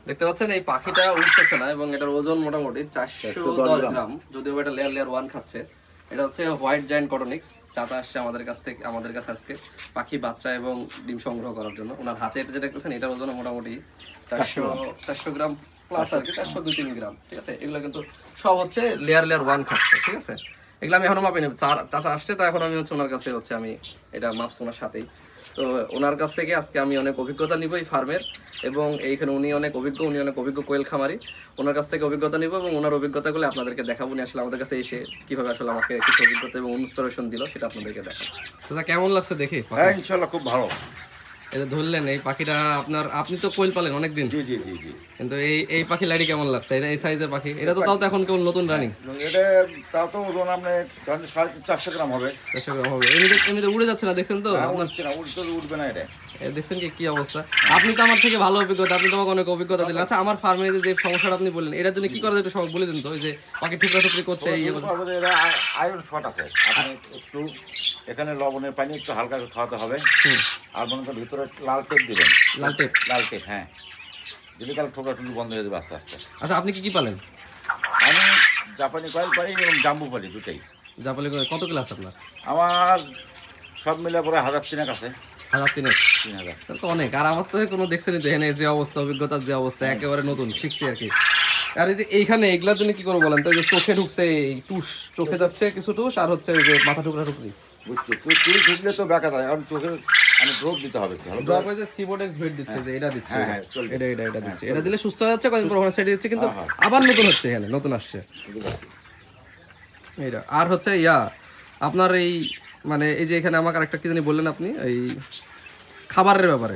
দেখতে পাচ্ছেন এই পাখিটা উঠতেছে না এবং এটার ওজন মোটামুটি 410 গ্রাম, যদিও এটা লেয়ার 1 খাচ্ছে। এটা হচ্ছে হোয়াইট জায়ান্ট কটনিক্স। চাচা আসছে আমাদের কাছে আজকে পাখি বাচ্চা এবং ডিম সংগ্রহ করার জন্য। ওনার হাতে এটা যেটা দেখতেছেন এটার ওজন মোটামুটি 400 গ্রাম প্লাস আর কি, 402-3 গ্রাম। ঠিক আছে, এগুলো কিন্তু সব হচ্ছে লেয়ার 1 খাচ্ছে। ঠিক আছে, এগুলো আমি এখনো মাপিনি। চাচা আসছে তা এখন আমি হচ্ছে ওনার কাছে হচ্ছে আমি এটা মাপছি ওনার সাথেই। তো ওনার কাছ থেকে আজকে আমি অনেক অভিজ্ঞতা নিব এই ফার্মের, এবং এইখানে উনি অনেক অভিজ্ঞ কোয়েল খামারি। ওনার কাছ থেকে অভিজ্ঞতা নিব এবং ওনার অভিজ্ঞতাগুলো আপনাদেরকে দেখাবো। উনি আসলে আমাদের কাছে এসে কিভাবে আসলে আমাকে কিছু অভিজ্ঞতা এবং ইন্সপিরেশন দিল সেটা আপনাদেরকে দেখাবো। তো কেমন লাগছে দেখে? হ্যাঁ ইনশাআল্লাহ খুব ভালো। এই যে ধরলেন এই পাখিটা আপনি তো কোয়েল পালেন অনেকদিন। জি জি জি জি। কিন্তু এই পাখি লাইটি কেমন লাগছে? এটা এই সাইজের পাখি, এটা তো তাও তো এখন কেবল নতুন রানিং। এটা তাও তো ওজন আপনি 450 গ্রাম হবে। 400 গ্রাম হবে। এমনিতে উড়ে যাচ্ছে না, দেখছেন তো? উঠবে না এটা। দেখছেন কি অবস্থা? আপনি তো আমার থেকে ভালো অভিজ্ঞতা, আপনি তো আমাকে অনেক অভিজ্ঞতা দিলেন। আচ্ছা, আমার ফার্মে যে সমস্যাটা আপনি বললেন এটার জন্য কি করা যায় একটু সব বলে দিন তো। ওই যে পাখি টুকরি করছে, আয়রন শর্ট আছে, আপনি একটু এখানে লবণের পানি একটু হালকা খাওয়াতে হবে। আর মনে করেন ভিতরে লাল টেপ দিবেন। লাল টেপ হ্যাঁ, যদি কাল ঠোকরা বন্ধ হয়ে যাবে আস্তে আস্তে। আচ্ছা, আপনি কি পালেন? আমি জাপানি কয়েল পাই এবং জাম্বু পালি, দুটাই। জাপানি কত ক্লাস আপনার? আমার সব মিলে পরে 1003 আছে। 1003 তো অনেক। আর আমার তো কোনো দেখছেন যে অবস্থা, অভিজ্ঞতার যে অবস্থা, একেবারে নতুন শিখছি আর কি। আর এই যে এইখানে এগুলার জন্য কি করবো বলেন তো? যে চোখে ঢুকছে টুস, চোখে যাচ্ছে কিছু টুস, আর হচ্ছে যে মাথা টুকরি। বুঝছি, তুই ঢুকলে তো বেকা যায়, কারণ চোখে আমি ড্রপ দিতে হবে। ড্রপ হয়েছে সিবোডেক্স ভেট দিচ্ছে, যে এটা দিচ্ছে, এটা দিচ্ছে। এটা দিলে সুস্থ হয়ে যাচ্ছে, কয়েকদিন পর ওখানে সেটে দিচ্ছে, কিন্তু আবার নতুন হচ্ছে, এখানে নতুন আসছে এইটা। আর হচ্ছে আপনার এই মানে এই যে এখানে আমাকে আরেকটা কি জানি বললেন আপনি, এই খাবারের ব্যাপারে।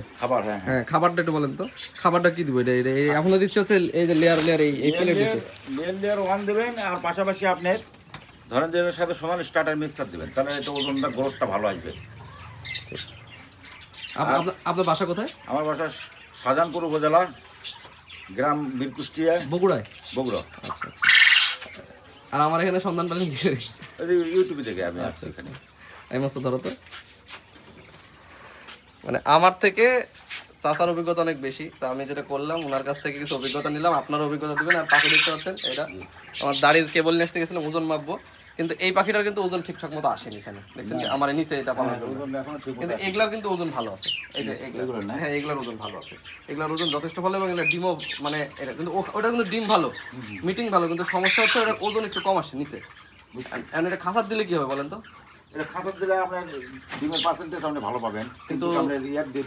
হ্যাঁ, খাবারটা একটু বলেন তো। খাবারটা কি দিব? এটা এখনো দিচ্ছে হচ্ছে এই যে লেয়ার এই প্লেট দিচ্ছে, লেয়ার 1 দেবেন। আর পাশাপাশি আপনি ধরেন যে এর সাথে সমান স্টার্টার মিক্সার দিবেন, তাহলে এটা ওজনটা গ্রোথটা ভালো আসবে। আপনার বাসা কোথায়? আমার বাসা শাহজাহানপুর উপজেলা, গ্রাম বীরকুষ্টিয়া, বগুড়া। আচ্ছা। আর আমার এখানে সন্ধান পেলেন কি? ইউটিউবে দেখে আমি আছি এখানে। এই মাছটা ধরো তো। মানে আমার থেকে চাচার অভিজ্ঞতা অনেক বেশি। তা আমি যেটা করলাম, ওনার কাছ থেকে কিছু অভিজ্ঞতা নিলাম, আপনার অভিজ্ঞতা দিবেন। আর পাখি দেখতে পাচ্ছেন, এটা আমার দাড়ির কেবল নিয়ে আসতে গেছিলাম ওজন মাপবো, কিন্তু এই পাখিটার কিন্তু ওজন ঠিকঠাক মতো আসেনি এখানে। দেখছেন আমার নিচে এটা পালার জন্য, কিন্তু এগুলার কিন্তু ওজন ভালো আছে। এই যে হ্যাঁ, এগুলার ওজন ভালো আছে, এগুলার ওজন যথেষ্ট ভালো, এবং এগুলো ডিমও মানে এটা কিন্তু ওটা কিন্তু ডিম ভালো, মিটিং ভালো, কিন্তু সমস্যা হচ্ছে ওটার ওজন একটু কম আসছে নিচে। এটা খাসার দিলে কি হবে বলেন তো? এটা খাঁচার দিলে আপনার ডিমের পার্সেন্টেজ আপনি ভালো পাবেন, কিন্তু আপনার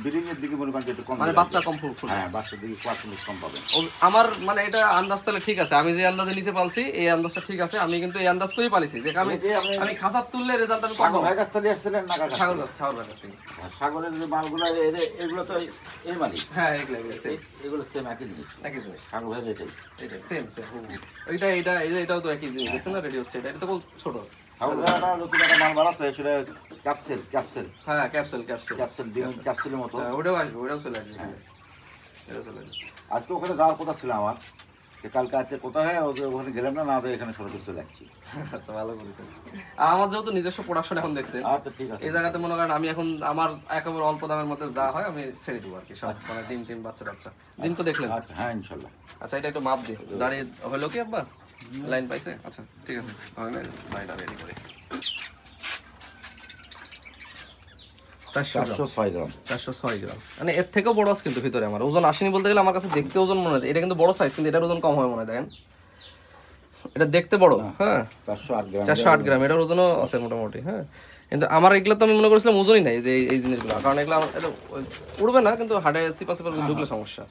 ব্রিডিং এর দিকে মনে করেন একটু কম, মানে বাচ্চা কম ফুটবে। হ্যাঁ, বাচ্চার দিকে পার্সেন্টেজ কম পাবেন। আমার মানে এটা আন্দাজ তাহলে ঠিক আছে, আমি যে আন্দাজে নিচে পালছি এই আন্দাজটা ঠিক আছে। আমি কিন্তু এই আন্দাজ করেই পালিছি যে আমি খাঁচার তুললে রেজাল্ট আমি কম পাবো। ভাই কাছ থেকে আসছিলেন না? সাগর কাছ থেকে। সাগরের যে মালগুলো এগুলো তো এই মালিক। হ্যাঁ, এগুলো সেম একই জিনিস। সাগর ভাই এটাই সেম এটাও তো একই জিনিস। দেখছেন না রেডি হচ্ছে, এটা তো ছোট। সাগর ভাই নতুন একটা মাল বানাচ্ছে, সেটা ক্যাপসুল। হ্যাঁ, ক্যাপসুল ক্যাপসুলের মতো। ওটাও আসবে, ওটাও চলে আসবে। আজকে ওখানে যাওয়ার কথা ছিল আমার, কালকে আজকে কোথায় হয় ওখানে গেলাম না, এখানে সরাসরি চলে যাচ্ছি। আচ্ছা, ভালো করেছেন। আর আমার যেহেতু নিজস্ব প্রোডাকশন এখন দেখছেন, এই জায়গাতে মনে করেন আমি এখন আমার একেবারে অল্প দামের মধ্যে যা হয় আমি ছেড়ে দেবো আর কি সব, মানে ডিম বাচ্চা ডিম তো দেখলেন। হ্যাঁ ইনশাল্লাহ। আচ্ছা, এটা একটু মাপ দিই। দাঁড়িয়ে হলো কি আব্বা? লাইন পাইছে? আচ্ছা ঠিক আছে, লাইনটা রেডি করে 406 গ্রাম। মানে এর থেকেও বড় আছে কিন্তু ভিতরে। আমার ওজন আসেনি বলতে গেলে, আমার কাছে দেখতে ওজন মনে হয় এটা কিন্তু বড় সাইজ, কিন্তু এটার ওজন কম হয় মনে হয়। দেখেন এটা দেখতে বড়। হ্যাঁ, 408 গ্রাম এটার ওজনও আছে মোটামুটি। হ্যাঁ, কিন্তু আমার এগুলো তো আমি মনে করেছিলাম ওজনই নাই যে এই জিনিসগুলো, কারণ এগুলো আমার এটা উড়বে না, কিন্তু হাটে চিপাশে ঢুকলে সমস্যা।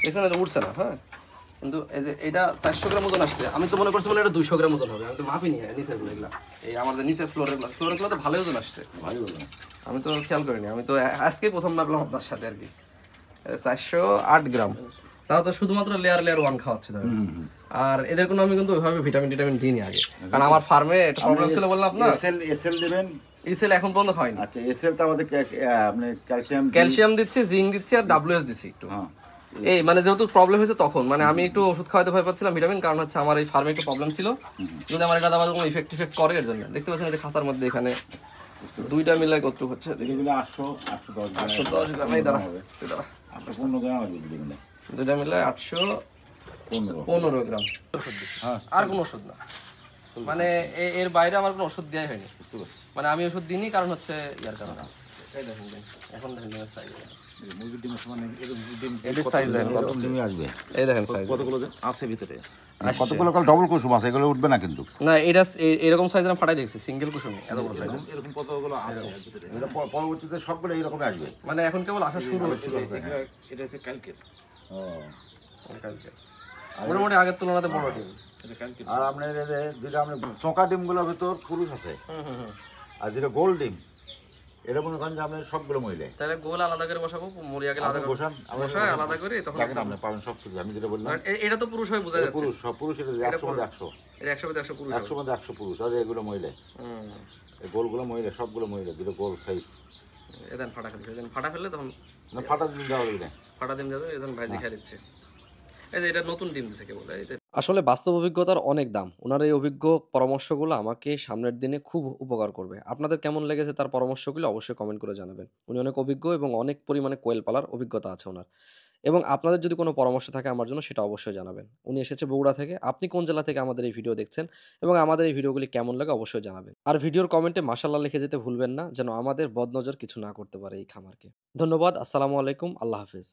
দেখছেন এটা উঠছে না। হ্যাঁ, কিন্তু এই যে এটা 400 গ্রাম ওজন আসছে, আমি তো মনে করছি বলে এটা 200 গ্রাম ওজন হবে। আমি তো মাপিনি নিচের গুলো, এগুলা এই আমার যে নিচের ফ্লোরের তো ভালোই ওজন আসছে। আমি তো খেয়াল করিনি, আমি তো আজকে প্রথম ভাবলাম আপনার সাথে আর কি। 408 গ্রাম, তাও তো শুধুমাত্র লেয়ার 1 খাওয়াচ্ছে। আর এদের কোনো আমি কিন্তু ওইভাবে ভিটামিন দিইনি আগে, কারণ আমার ফার্মে একটা প্রবলেম ছিল বললাম আপনার। এসএল দিবেন? এসএল এখন পর্যন্ত হয়নি। আচ্ছা, এসএল তো আমাদের আপনি ক্যালসিয়াম দিচ্ছি, জিঙ্ক দিচ্ছি, আর ডব্লিউএস দিচ্ছি একটু। এই মানে যেহেতু প্রবলেম হয়েছে তখন, মানে আমি একটু ওষুধ খাওয়াতে ভয় পাচ্ছিলাম ভিটামিন, কারণ হচ্ছে আমার এই ফার্মে একটু প্রবলেম ছিল, যদি আমার এটা আমার কোনো ইফেক্ট করে এর জন্য। দেখতে পাচ্ছেন এই খাসার মধ্যে এখানে দুইটা মিলাই কত হচ্ছে? 810 গ্রাম। এই দাঁড়া 815 গ্রাম হবে। দুইটা মিলে 815 গ্রাম ওষুধ দিচ্ছি, আর কোনো ওষুধ না। মানে এর বাইরে আমার কোনো ওষুধ দেওয়াই হয়নি, মানে আমি ওষুধ দিইনি, কারণ হচ্ছে ইয়ার কারণে। এই দেখুন এখন দেখেন ডিমের সাইজ, মুরগির ডিমের সমান এদের সাইজ দেখেন কত ডিমই আসবে। এই দেখেন সাইজ কতগুলো যে আছে ভিতরে, কতগুলো ডবল কুসুম আছে, এগুলো উঠবে না কিন্তু। না, এটা এরকম সাইজ আমি ফাটাই দেখছি, সিঙ্গেল কুসুমি এত বড় সাইজ। এরকম কতগুলো আছে ভিতরে, এটা পরবর্তীতে সবগুলো এইরকমই আসবে। মানে এখন কেবল আসা শুরু হচ্ছে। এটা হচ্ছে কালকের। কালকে মোটামুটি আগের তুলনাতে বড় ডিম। আর আপনার এই যে যেটা আপনি চোকা ডিমগুলোর ভিতর পুরুষ আছে, আর যেটা গোল ডিম এটা মনে করেন যে আপনার সবগুলো মহিলা। তাহলে গোল আলাদা করে বসাবো, মুরিয়াকে আলাদা করে বসান, বসায় আলাদা করে, তখন আপনি পাবেন সব কিছু। আমি যেটা বললাম এটা তো পুরুষ হয়ে বোঝা যাচ্ছে, পুরুষ, সব পুরুষ। এটা 100 মধ্যে 100, এটা 100 মধ্যে 100 পুরুষ, 100 মধ্যে 100 পুরুষ। আর এগুলো মহিলা, এই গোলগুলো মহিলা, সবগুলো মহিলা, যেটা গোল সাইজ। এদেন ফাটা ফেলছে, এদেন ফাটা ফেললে তখন না ফাটা ডিম দেওয়া হবে না, ফাটা ডিম যাবে, এদেন ভাই দেখাই দিচ্ছে। এই যে এটা নতুন ডিম দিছে কেবল। আসলে বাস্তব অভিজ্ঞতার অনেক দাম। ওনার এই অভিজ্ঞ পরামর্শগুলো আমাকে সামনের দিনে খুব উপকার করবে। আপনাদের কেমন লেগেছে তার পরামর্শগুলো অবশ্যই কমেন্ট করে জানাবেন। উনি অনেক অভিজ্ঞ এবং অনেক পরিমাণে কোয়েল পালার অভিজ্ঞতা আছে ওনার। এবং আপনাদের যদি কোনো পরামর্শ থাকে আমার জন্য, সেটা অবশ্যই জানাবেন। উনি এসেছে বগুড়া থেকে। আপনি কোন জেলা থেকে আমাদের এই ভিডিও দেখছেন এবং আমাদের এই ভিডিওগুলি কেমন লাগে অবশ্যই জানাবেন। আর ভিডিওর কমেন্টে মাশাআল্লাহ লিখে যেতে ভুলবেন না, যেন আমাদের বদনজর কিছু না করতে পারে এই খামারকে। ধন্যবাদ। আসসালামু আলাইকুম। আল্লাহ হাফেজ।